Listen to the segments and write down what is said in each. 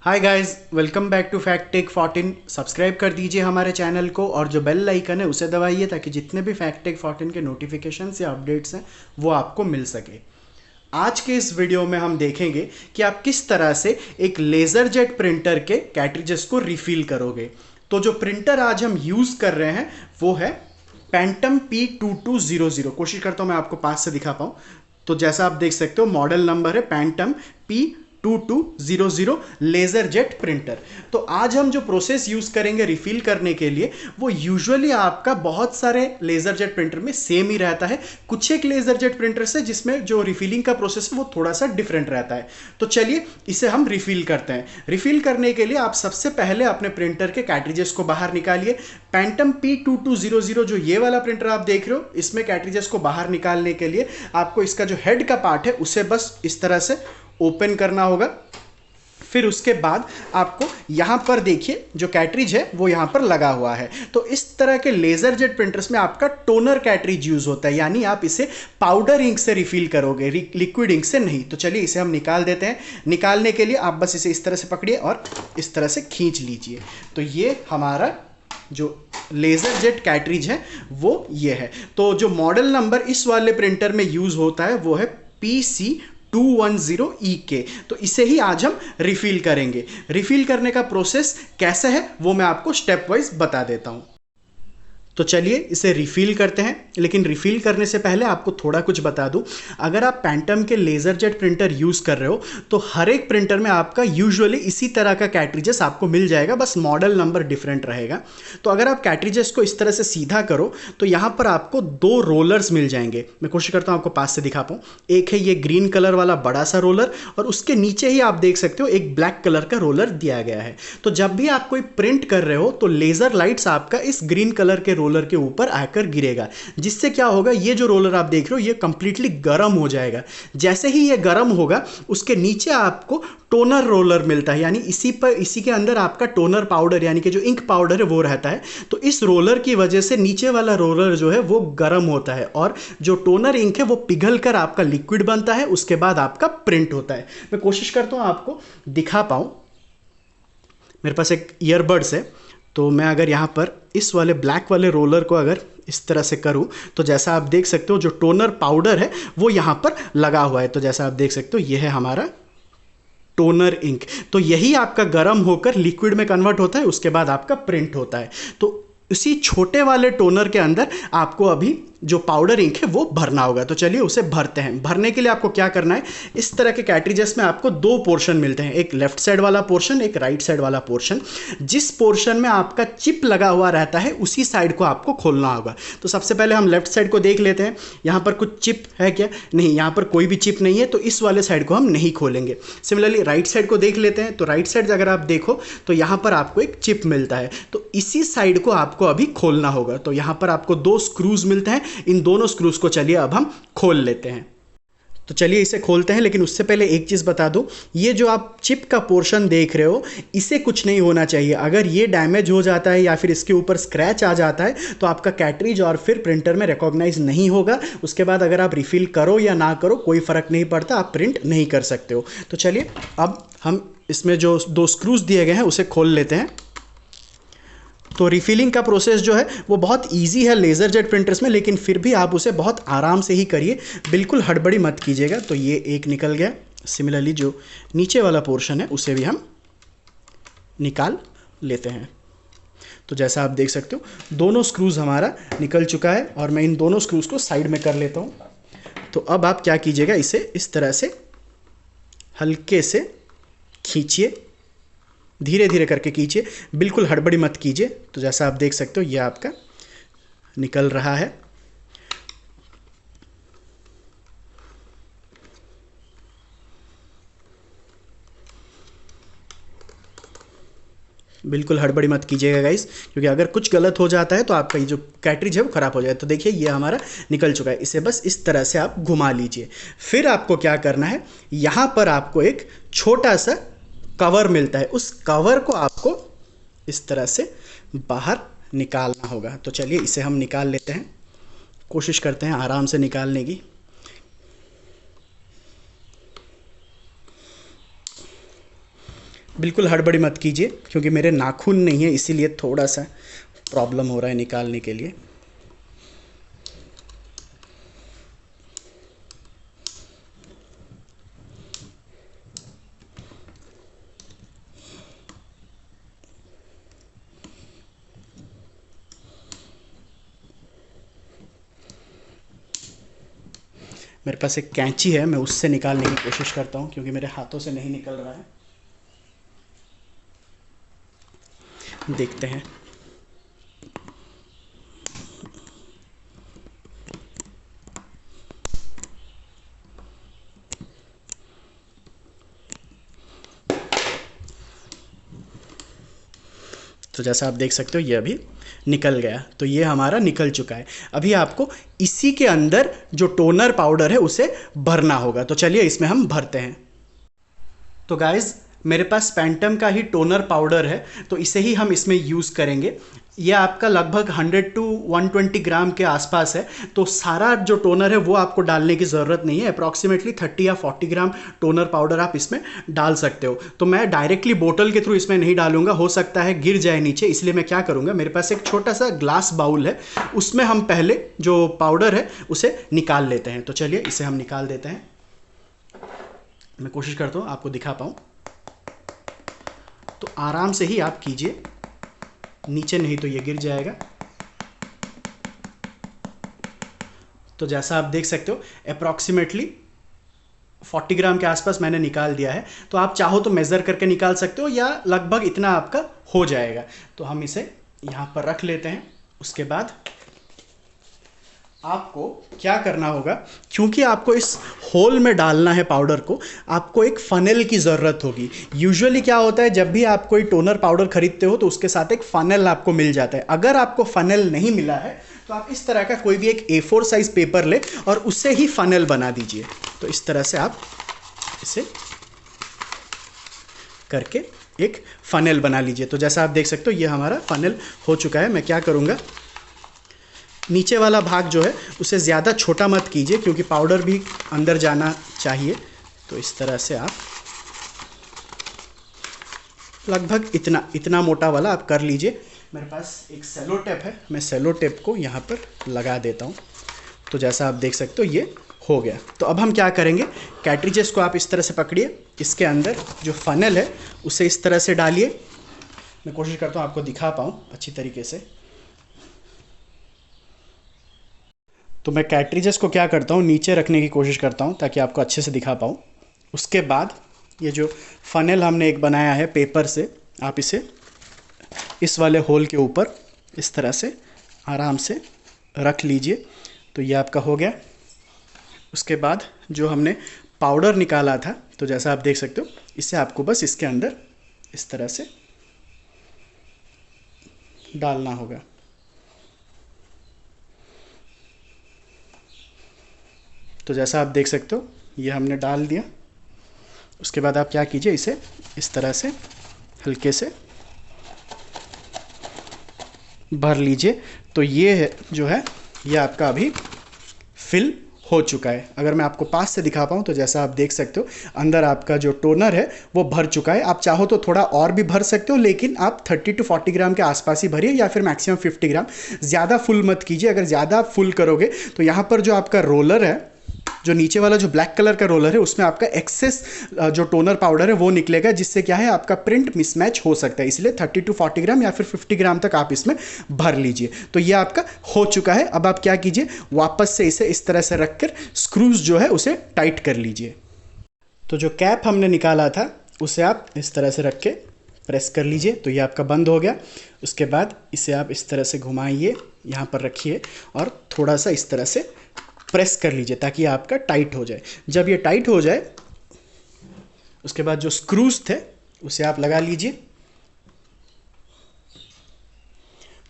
Hi guys, welcome back to Fact Tech 14। Subscribe कर दीजिए हमारे चैनल को और जो बेल आइकन है उसे दबाइए ताकि जितने भी फैक्ट टेक 14 के नोटिफिकेशंस या अपडेट्स हैं वो आपको मिल सके। आज के इस वीडियो में हम देखेंगे कि आप किस तरह से एक लेज़र जेट प्रिंटर के कैट्रिजेस को रिफिल करोगे। तो जो प्रिंटर आज हम यूज़ कर रहे हैं वो है पैंटम P2200। कोशिश करता हूँ मैं आपको पास से दिखा पाऊँ। तो जैसा आप देख सकते हो मॉडल नंबर है Pantum P2200 laser jet printer. तो आज हम जो प्रोसेस यूज़ करेंगे रिफिल करने के लिए वो यूजुअली आपका बहुत सारे लेज़र जेट प्रिंटर में सेम ही रहता है। कुछ एक लेज़र जेट प्रिंटर से जिसमें जो रिफिलिंग का प्रोसेस है वो थोड़ा सा डिफरेंट रहता है। तो चलिए इसे हम रिफिल करते हैं। रिफिल करने के लिए आप सबसे पहले अपने प्रिंटर के कैट्रिजेस को बाहर निकालिए। पैंटम P2200 जो ये वाला प्रिंटर आप देख रहे हो, इसमें कैट्रिजेस को बाहर निकालने के लिए आपको इसका जो हेड का पार्ट है उसे बस इस तरह से ओपन करना होगा। फिर उसके बाद आपको यहां पर देखिए जो कैट्रिज है वो यहां पर लगा हुआ है। तो इस तरह के लेज़र जेट प्रिंटर्स में आपका टोनर कैट्रिज यूज होता है, यानी आप इसे पाउडर इंक से रिफिल करोगे, लिक्विड इंक से नहीं। तो चलिए इसे हम निकाल देते हैं। निकालने के लिए आप बस इसे इस तरह से पकड़िए और इस तरह से खींच लीजिए। तो ये हमारा जो लेज़र जेट कैट्रिज है वो ये है। तो जो मॉडल नंबर इस वाले प्रिंटर में यूज होता है वो है PC210EK। तो इसे ही आज हम रिफिल करेंगे। रिफिल करने का प्रोसेस कैसे है वो मैं आपको स्टेप वाइज बता देता हूं। तो चलिए इसे रिफिल करते हैं। लेकिन रिफिल करने से पहले आपको थोड़ा कुछ बता दूं। अगर आप पैंटम के लेज़र जेट प्रिंटर यूज़ कर रहे हो तो हर एक प्रिंटर में आपका यूजुअली इसी तरह का कैट्रिजेस आपको मिल जाएगा, बस मॉडल नंबर डिफरेंट रहेगा। तो अगर आप कैट्रिजेस को इस तरह से सीधा करो तो यहाँ पर आपको दो रोलर्स मिल जाएंगे। मैं कोशिश करता हूँ आपको पास से दिखा पाऊँ। एक है ये ग्रीन कलर वाला बड़ा सा रोलर और उसके नीचे ही आप देख सकते हो एक ब्लैक कलर का रोलर दिया गया है। तो जब भी आप कोई प्रिंट कर रहे हो तो लेज़र लाइट्स आपका इस ग्रीन कलर के रोलर के ऊपर आकर गिरेगा, जिससे क्या होगा, ये जो रोलर आप देख रहे हो ये कंप्लीटली गर्म हो जाएगा। जैसे ही ये गर्म होगा उसके नीचे आपको टोनर रोलर मिलता है, यानी इसी के अंदर आपका टोनर पाउडर यानी कि जो इंक पाउडर है वो रहता है। तो इस रोलर की वजह से नीचे वाला रोलर जो है वो गर्म होता है और जो टोनर इंक है वो पिघल कर आपका लिक्विड बनता है। उसके बाद आपका प्रिंट होता है। मैं कोशिश करता हूं आपको दिखा पाऊं। मेरे पास एक ईयरबड्स है, तो मैं अगर यहाँ पर इस वाले ब्लैक वाले रोलर को अगर इस तरह से करूं तो जैसा आप देख सकते हो जो टोनर पाउडर है वो यहाँ पर लगा हुआ है। तो जैसा आप देख सकते हो ये है हमारा टोनर इंक। तो यही आपका गर्म होकर लिक्विड में कन्वर्ट होता है, उसके बाद आपका प्रिंट होता है। तो इसी छोटे वाले टोनर के अंदर आपको अभी जो पाउडर इंक है वो भरना होगा। तो चलिए उसे भरते हैं। भरने के लिए आपको क्या करना है, इस तरह के कैट्रिजेस में आपको दो पोर्शन मिलते हैं, एक लेफ्ट साइड वाला पोर्शन, एक राइट साइड वाला पोर्शन। जिस पोर्शन में आपका चिप लगा हुआ रहता है उसी साइड को आपको खोलना होगा। तो सबसे पहले हम लेफ्ट साइड को देख लेते हैं। यहाँ पर कुछ चिप है क्या? नहीं, यहाँ पर कोई भी चिप नहीं है, तो इस वाले साइड को हम नहीं खोलेंगे। सिमिलरली राइट साइड को देख लेते हैं। तो राइट साइड अगर आप देखो तो यहाँ पर आपको एक चिप मिलता है, तो इसी साइड को आपको अभी खोलना होगा। तो यहाँ पर आपको दो स्क्रूज मिलते हैं। इन दोनों स्क्रूज को चलिए अब हम खोल लेते हैं। तो चलिए इसे खोलते हैं। लेकिन उससे पहले एक चीज़ बता दूं, ये जो आप चिप का पोर्शन देख रहे हो इसे कुछ नहीं होना चाहिए। अगर ये डैमेज हो जाता है या फिर इसके ऊपर स्क्रैच आ जाता है तो आपका कैट्रिज और फिर प्रिंटर में रिकॉग्नाइज नहीं होगा। उसके बाद अगर आप रिफिल करो या ना करो कोई फ़र्क नहीं पड़ता, आप प्रिंट नहीं कर सकते हो। तो चलिए अब हम इसमें जो दो स्क्रूज दिए गए हैं उसे खोल लेते हैं। तो रिफिलिंग का प्रोसेस जो है वो बहुत इजी है लेज़र जेट प्रिंटर्स में, लेकिन फिर भी आप उसे बहुत आराम से ही करिए, बिल्कुल हड़बड़ी मत कीजिएगा। तो ये एक निकल गया। सिमिलरली जो नीचे वाला पोर्शन है उसे भी हम निकाल लेते हैं। तो जैसा आप देख सकते हो दोनों स्क्रूज हमारा निकल चुका है और मैं इन दोनों स्क्रूज को साइड में कर लेता हूँ। तो अब आप क्या कीजिएगा, इसे इस तरह से हल्के से खींचिए, धीरे धीरे करके कीजिए, बिल्कुल हड़बड़ी मत कीजिए। तो जैसा आप देख सकते हो ये आपका निकल रहा है। बिल्कुल हड़बड़ी मत कीजिएगा गाइस, क्योंकि अगर कुछ गलत हो जाता है तो आपका ये जो कैट्रिज है वो ख़राब हो जाए। तो देखिए ये हमारा निकल चुका है। इसे बस इस तरह से आप घुमा लीजिए। फिर आपको क्या करना है, यहाँ पर आपको एक छोटा सा कवर मिलता है, उस कवर को आपको इस तरह से बाहर निकालना होगा। तो चलिए इसे हम निकाल लेते हैं। कोशिश करते हैं आराम से निकालने की। बिल्कुल हड़बड़ी मत कीजिए, क्योंकि मेरे नाखून नहीं है इसीलिए थोड़ा सा प्रॉब्लम हो रहा है निकालने के लिए। मेरे पास एक कैंची है, मैं उससे निकालने की कोशिश करता हूँ, क्योंकि मेरे हाथों से नहीं निकल रहा है। देखते हैं। तो जैसा आप देख सकते हो ये अभी निकल गया, तो ये हमारा निकल चुका है। अभी आपको इसी के अंदर जो टोनर पाउडर है उसे भरना होगा, तो चलिए इसमें हम भरते हैं। तो गाइज मेरे पास पैंटम का ही टोनर पाउडर है, तो इसे ही हम इसमें यूज़ करेंगे। यह आपका लगभग 100 टू 120 ग्राम के आसपास है, तो सारा जो टोनर है वो आपको डालने की ज़रूरत नहीं है। अप्रॉक्सीमेटली 30 या 40 ग्राम टोनर पाउडर आप इसमें डाल सकते हो। तो मैं डायरेक्टली बोतल के थ्रू इसमें नहीं डालूंगा, हो सकता है गिर जाए नीचे, इसलिए मैं क्या करूँगा, मेरे पास एक छोटा सा ग्लास बाउल है, उसमें हम पहले जो पाउडर है उसे निकाल लेते हैं। तो चलिए इसे हम निकाल देते हैं। मैं कोशिश करता हूँ आपको दिखा पाऊँ, तो आराम से ही आप कीजिए, नीचे नहीं तो ये गिर जाएगा। तो जैसा आप देख सकते हो अप्रॉक्सीमेटली 40 ग्राम के आसपास मैंने निकाल दिया है। तो आप चाहो तो मेज़र करके निकाल सकते हो, या लगभग इतना आपका हो जाएगा। तो हम इसे यहाँ पर रख लेते हैं। उसके बाद आपको क्या करना होगा, क्योंकि आपको इस होल में डालना है पाउडर को, आपको एक फनेल की ज़रूरत होगी। यूजुअली क्या होता है, जब भी आप कोई टोनर पाउडर खरीदते हो तो उसके साथ एक फनेल आपको मिल जाता है। अगर आपको फनेल नहीं मिला है तो आप इस तरह का कोई भी एक A4 साइज पेपर ले और उससे ही फनेल बना दीजिए। तो इस तरह से आप इसे करके एक फनेल बना लीजिए। तो जैसा आप देख सकते हो ये हमारा फनेल हो चुका है। मैं क्या करूँगा, नीचे वाला भाग जो है उसे ज़्यादा छोटा मत कीजिए, क्योंकि पाउडर भी अंदर जाना चाहिए। तो इस तरह से आप लगभग इतना मोटा वाला आप कर लीजिए। मेरे पास एक सेलो टेप है, मैं सेलो टेप को यहाँ पर लगा देता हूँ। तो जैसा आप देख सकते हो ये हो गया। तो अब हम क्या करेंगे, कैट्रिजेस को आप इस तरह से पकड़िए, इसके अंदर जो फनेल है उसे इस तरह से डालिए। मैं कोशिश करता हूँ आपको दिखा पाऊँ अच्छी तरीके से। तो मैं कैट्रिजेस को क्या करता हूँ, नीचे रखने की कोशिश करता हूँ ताकि आपको अच्छे से दिखा पाऊँ। उसके बाद ये जो फनेल हमने एक बनाया है पेपर से, आप इसे इस वाले होल के ऊपर इस तरह से आराम से रख लीजिए। तो ये आपका हो गया। उसके बाद जो हमने पाउडर निकाला था, तो जैसा आप देख सकते हो, इसे आपको बस इसके अंदर इस तरह से डालना होगा। तो जैसा आप देख सकते हो ये हमने डाल दिया। उसके बाद आप क्या कीजिए, इसे इस तरह से हल्के से भर लीजिए। तो ये जो है ये आपका अभी फिल हो चुका है। अगर मैं आपको पास से दिखा पाऊँ तो जैसा आप देख सकते हो अंदर आपका जो टोनर है वो भर चुका है। आप चाहो तो थोड़ा और भी भर सकते हो, लेकिन आप 30 टू 40 ग्राम के आसपास ही भरिए, या फिर मैक्सिमम 50 ग्राम। ज़्यादा फुल मत कीजिए, अगर ज़्यादा फुल करोगे तो यहाँ पर जो आपका रोलर है, जो नीचे वाला जो ब्लैक कलर का रोलर है, उसमें आपका एक्सेस जो टोनर पाउडर है वो निकलेगा, जिससे क्या है आपका प्रिंट मिसमैच हो सकता है। इसलिए 30 टू 40 ग्राम या फिर 50 ग्राम तक आप इसमें भर लीजिए। तो ये आपका हो चुका है। अब आप क्या कीजिए, वापस से इसे इस तरह से रखकर स्क्रूज जो है उसे टाइट कर लीजिए। तो जो कैप हमने निकाला था उसे आप इस तरह से रख के प्रेस कर लीजिए। तो ये आपका बंद हो गया। उसके बाद इसे आप इस तरह से घुमाइए, यहाँ पर रखिए और थोड़ा सा इस तरह से प्रेस कर लीजिए ताकि आपका टाइट हो जाए। जब ये टाइट हो जाए उसके बाद जो स्क्रूज थे उसे आप लगा लीजिए।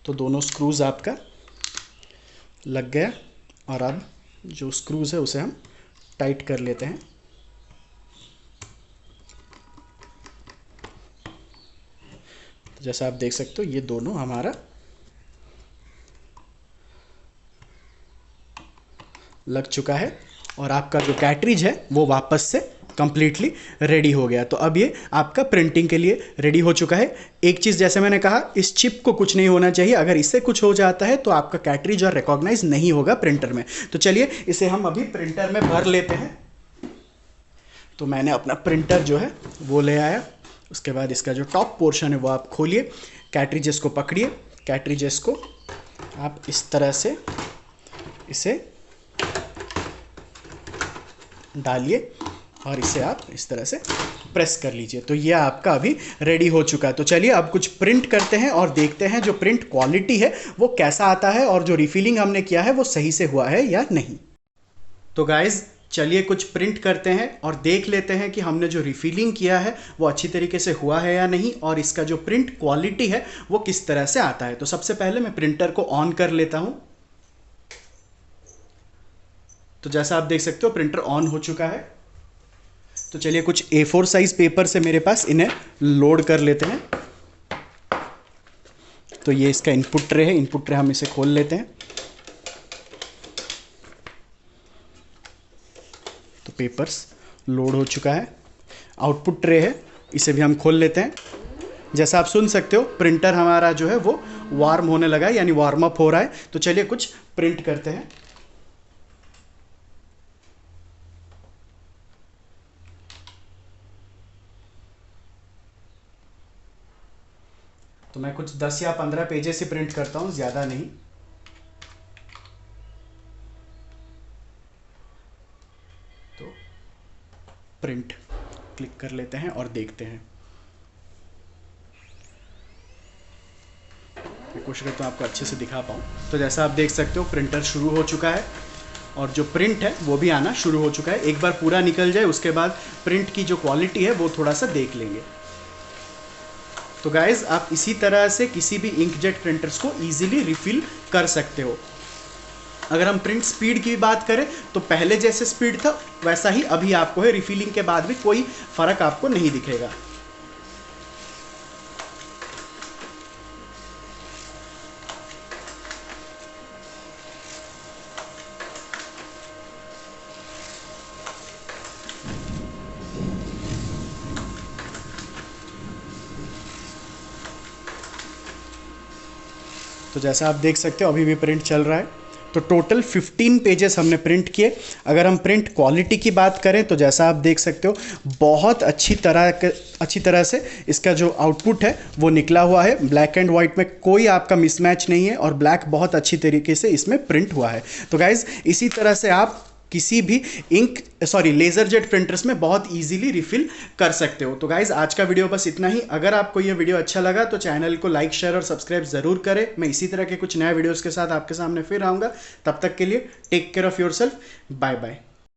तो दोनों स्क्रूज आपका लग गया और अब जो स्क्रूज है उसे हम टाइट कर लेते हैं। तो जैसा आप देख सकते हो ये दोनों हमारा लग चुका है और आपका जो कैट्रिज है वो वापस से कंप्लीटली रेडी हो गया। तो अब ये आपका प्रिंटिंग के लिए रेडी हो चुका है। एक चीज़ जैसे मैंने कहा, इस चिप को कुछ नहीं होना चाहिए, अगर इससे कुछ हो जाता है तो आपका कैटरिज और रिकॉग्नाइज नहीं होगा प्रिंटर में। तो चलिए इसे हम अभी प्रिंटर में भर लेते हैं। तो मैंने अपना प्रिंटर जो है वो ले आया। उसके बाद इसका जो टॉप पोर्शन है वो आप खोलिए, कैटरिजेस को पकड़िए, कैटरिजेस को आप इस तरह से इसे डालिए और इसे आप इस तरह से प्रेस कर लीजिए। तो ये आपका अभी रेडी हो चुका है। तो चलिए अब कुछ प्रिंट करते हैं और देखते हैं जो प्रिंट क्वालिटी है वो कैसा आता है और जो रिफिलिंग हमने किया है वो सही से हुआ है या नहीं। तो गाइज चलिए कुछ प्रिंट करते हैं और देख लेते हैं कि हमने जो रिफिलिंग किया है वो अच्छी तरीके से हुआ है या नहीं, और इसका जो प्रिंट क्वालिटी है वो किस तरह से आता है। तो सबसे पहले मैं प्रिंटर को ऑन कर लेता हूं। तो जैसा आप देख सकते हो प्रिंटर ऑन हो चुका है। तो चलिए कुछ A4 साइज पेपर से मेरे पास इन्हें लोड कर लेते हैं। तो ये इसका इनपुट ट्रे है, इनपुट ट्रे हम इसे खोल लेते हैं। तो पेपर्स लोड हो चुका है। आउटपुट ट्रे है, इसे भी हम खोल लेते हैं। जैसा आप सुन सकते हो प्रिंटर हमारा जो है वो वार्म होने लगा है, यानी वार्म अप हो रहा है। तो चलिए कुछ प्रिंट करते हैं। तो मैं कुछ 10 या 15 पेजेस से प्रिंट करता हूं, ज़्यादा नहीं। तो प्रिंट क्लिक कर लेते हैं और देखते हैं। मैं कोशिश करता हूं आपको अच्छे से दिखा पाऊं। तो जैसा आप देख सकते हो प्रिंटर शुरू हो चुका है और जो प्रिंट है वो भी आना शुरू हो चुका है। एक बार पूरा निकल जाए उसके बाद प्रिंट की जो क्वालिटी है वो थोड़ा सा देख लेंगे। तो गाइज आप इसी तरह से किसी भी इंकजेट प्रिंटर्स को इजीली रिफिल कर सकते हो। अगर हम प्रिंट स्पीड की बात करें तो पहले जैसे स्पीड था वैसा ही अभी आपको है। रिफिलिंग के बाद भी कोई फर्क आपको नहीं दिखेगा। तो जैसा आप देख सकते हो अभी भी प्रिंट चल रहा है। तो टोटल 15 पेजेस हमने प्रिंट किए। अगर हम प्रिंट क्वालिटी की बात करें तो जैसा आप देख सकते हो बहुत अच्छी तरह से इसका जो आउटपुट है वो निकला हुआ है। ब्लैक एंड वाइट में कोई आपका मिसमैच नहीं है और ब्लैक बहुत अच्छी तरीके से इसमें प्रिंट हुआ है। तो गाइज़ इसी तरह से आप किसी भी लेज़र जेट प्रिंटर्स में बहुत इजीली रिफिल कर सकते हो। तो गाइज आज का वीडियो बस इतना ही। अगर आपको ये वीडियो अच्छा लगा तो चैनल को लाइक शेयर और सब्सक्राइब जरूर करें। मैं इसी तरह के कुछ नए वीडियोस के साथ आपके सामने फिर आऊँगा। तब तक के लिए take care of yourself. Bye bye.